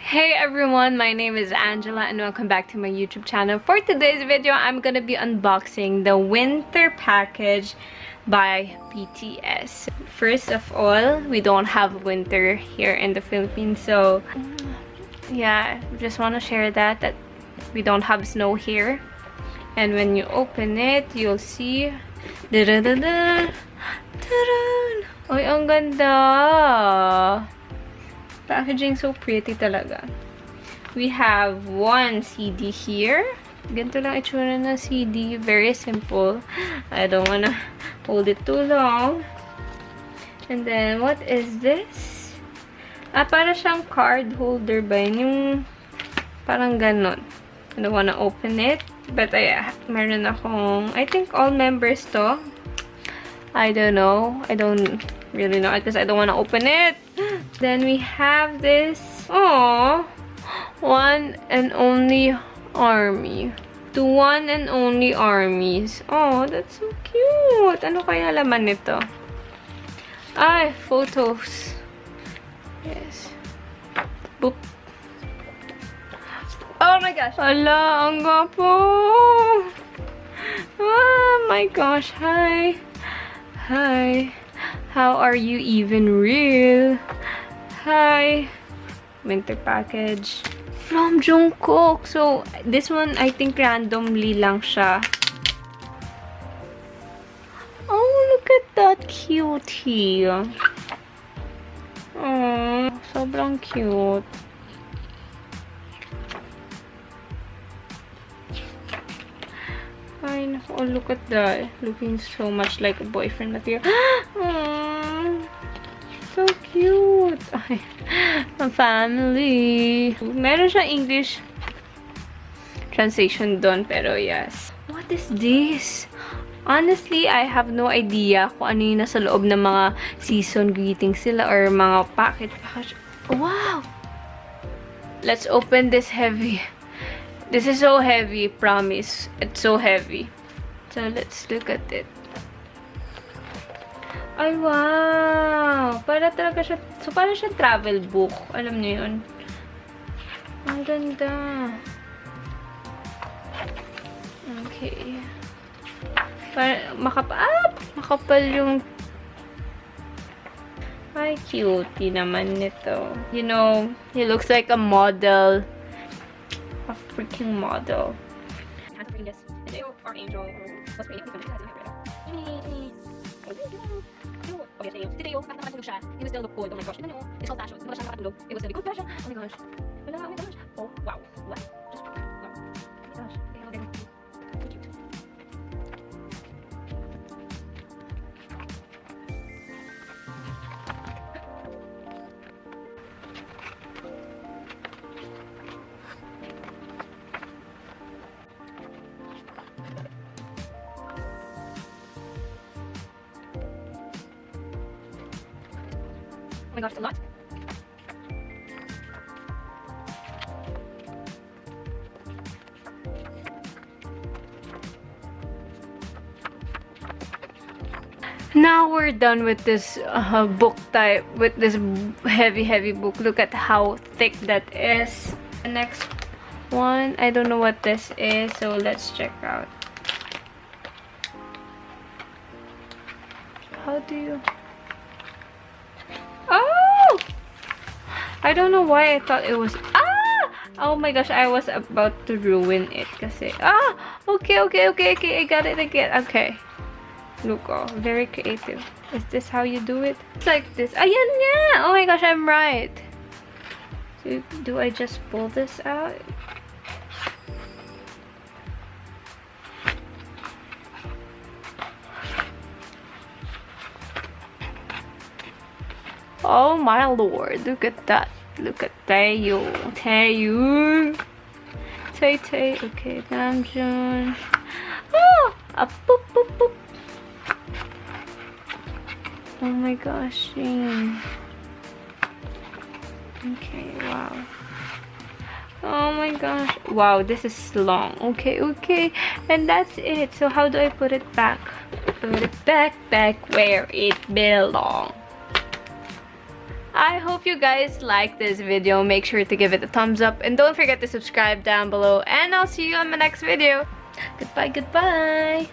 Hey everyone, my name is Angela and welcome back to my YouTube channel. For today's video, I'm gonna be unboxing the winter package by BTS. First of all, we don't have winter here in the Philippines, so yeah, just want to share that we don't have snow here. And when you open it, you'll see da-da-da-da, ta-da! Oy, ang ganda! Packaging so pretty talaga. We have one CD here. Ganito lang itsura ng CD. Very simple. I don't wanna hold it too long. And then, what is this? Para siyang card holder ba yun? Yung parang ganon. I don't wanna open it. But meron akong, I think all members to. I don't know. I don't really know because I don't want to open it. Then we have this. Oh, one and only army. To one and only armies. Oh, that's so cute. Ano kaya laman nito? Ay, photos. Yes. Boop. Oh my gosh. Ala, ang gwapo. Oh my gosh. Hi. Hi. How are you even real? Hi. Winter package. From Jungkook. So, this one, I think randomly lang siya. Oh, look at that cutie. Oh, sobrang cute. Ay, oh, look at that. Looking so much like a boyfriend material. Aww, so cute. Ay, a family. Meron siya English translation doon, pero yes. What is this? Honestly, I have no idea kung ano yung nasa loob ng mga season greetings sila or mga package. Wow! Let's open this heavy. This is so heavy, promise. It's so heavy. So, let's look at it. Ay, wow! Para talaga siya, so para siya travel book. Alam niyo yun? Ang ganda. Okay. Para, makapal yung... Ay, cutie naman nito. You know, he looks like a model. A freaking model. Or angel or what's great. Okay, Teo, kahit nakatulog siya, he will still look good. Oh my gosh, tignan nyo, it's all fashion. Simula siya nakatulog, it will still be good fashion. Oh my gosh. Wala, oh my gosh. Oh, wow. What? Just, wow. Oh my gosh. Okay, okay. So cute. Oh my gosh, a lot. Now we're done with this book type, with this heavy book. Look at how thick that is. The next one, I don't know what this is, so let's check out. How do you... Oh! I don't know why I thought it was... Ah! Oh my gosh, I was about to ruin it kasi... Ah! Okay. I got it again. Okay. Look, oh, very creative. Is this how you do it? It's like this. Ayan nga! Oh my gosh, I'm right. So, do I just pull this out? Oh my lord, look at that. Look at Taeyo. Tay. Okay, Namjoon. Oh! Boop, boop, boop. Oh my gosh, Shane. Okay, wow. Oh my gosh. Wow, this is long. Okay. And that's it. So how do I put it back? Put it back where it belongs. I hope you guys like this video. Make sure to give it a thumbs up and don't forget to subscribe down below, and I'll see you on my next video. Goodbye, goodbye.